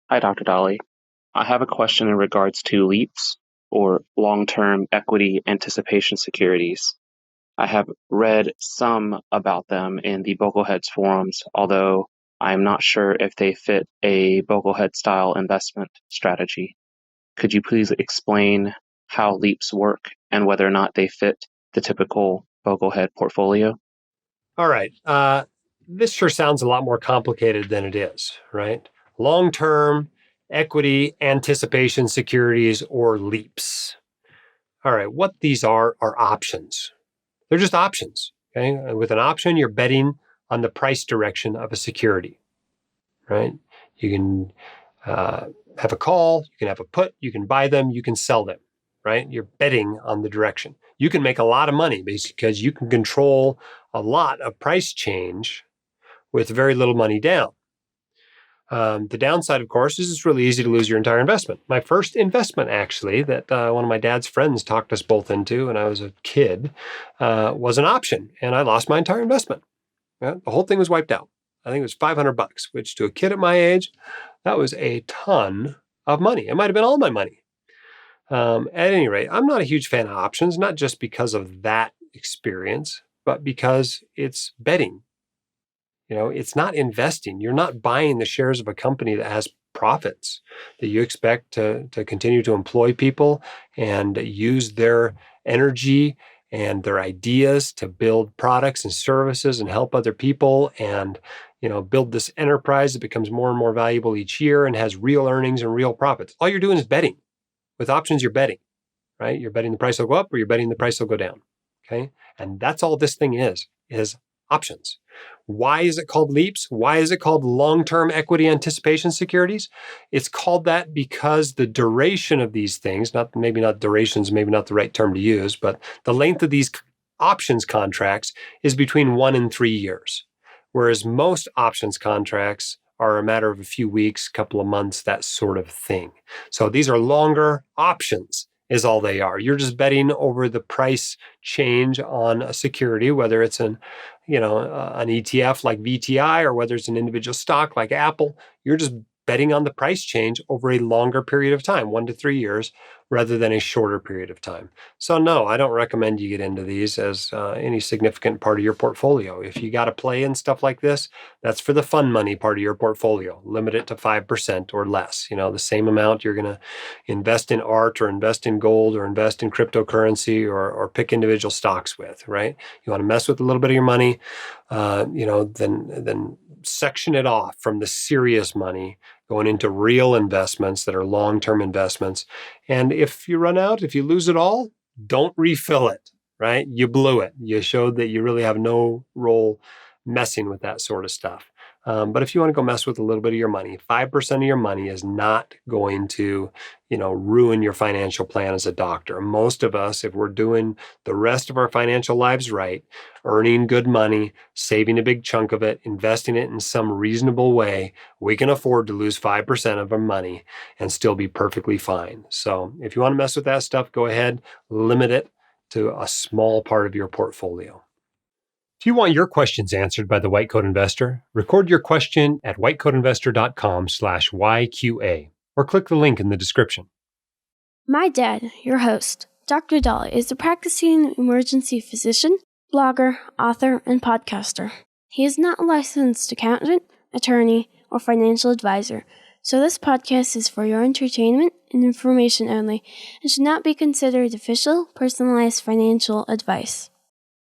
Hi, Dr. Dolly. I have a question in regards to LEAPS, or long-term equity anticipation securities. I have read some about them in the Bogleheads forums, although I am not sure if they fit a Boglehead style investment strategy. Could you please explain how LEAPS work and whether or not they fit the typical Boglehead portfolio? All right. This sure sounds a lot more complicated than it is, right? Long-term equity anticipation securities, or LEAPS. All right. What these are options. They're just options. Okay. And with an option, you're betting on the price direction of a security, right? You can have a call, you can have a put, you can buy them, you can sell them, right? You're betting on the direction. You can make a lot of money because you can control a lot of price change with very little money down. The downside, of course, is it's really easy to lose your entire investment. My first investment, actually, that one of my dad's friends talked us both into when I was a kid, was an option, and I lost my entire investment. Yeah, the whole thing was wiped out. I think it was $500, which to a kid at my age, that was a ton of money. It might have been all my money. At any rate, I'm not a huge fan of options, not just because of that experience, but because it's betting. It's not investing. You're not buying the shares of a company that has profits, that you expect to continue to employ people and use their energy and their ideas to build products and services and help other people and build this enterprise that becomes more and more valuable each year and has real earnings and real profits. All you're doing is betting. With options, you're betting, right? You're betting the price will go up or you're betting the price will go down. Okay. And that's all this thing is options. Why is it called LEAPS? Why is it called long-term equity anticipation securities? It's called that because the duration of these things, maybe not durations, maybe not the right term to use, but the length of these options contracts is between 1 and 3 years. Whereas most options contracts are a matter of a few weeks, couple of months, that sort of thing. So these are longer options is all they are. You're just betting over the price change on a security, whether it's an ETF like VTI or whether it's an individual stock like Apple. You're just betting on the price change over a longer period of time, 1 to 3 years, rather than a shorter period of time. So no, I don't recommend you get into these as any significant part of your portfolio. If you got to play in stuff like this, that's for the fun money part of your portfolio. Limit it to 5% or less. The same amount you're going to invest in art or invest in gold or invest in cryptocurrency or pick individual stocks with, right? You want to mess with a little bit of your money, then section it off from the serious money going into real investments that are long-term investments. And if you run out, if you lose it all, don't refill it, right? You blew it. You showed that you really have no role messing with that sort of stuff. But if you want to go mess with a little bit of your money, 5% of your money is not going to, ruin your financial plan as a doctor. Most of us, if we're doing the rest of our financial lives right, earning good money, saving a big chunk of it, investing it in some reasonable way, we can afford to lose 5% of our money and still be perfectly fine. So if you want to mess with that stuff, go ahead, limit it to a small part of your portfolio. If you want your questions answered by the White Coat Investor, record your question at whitecoatinvestor.com/YQA or click the link in the description. My dad, your host, Dr. Dolly, is a practicing emergency physician, blogger, author, and podcaster. He is not a licensed accountant, attorney, or financial advisor, so this podcast is for your entertainment and information only and should not be considered official, personalized financial advice.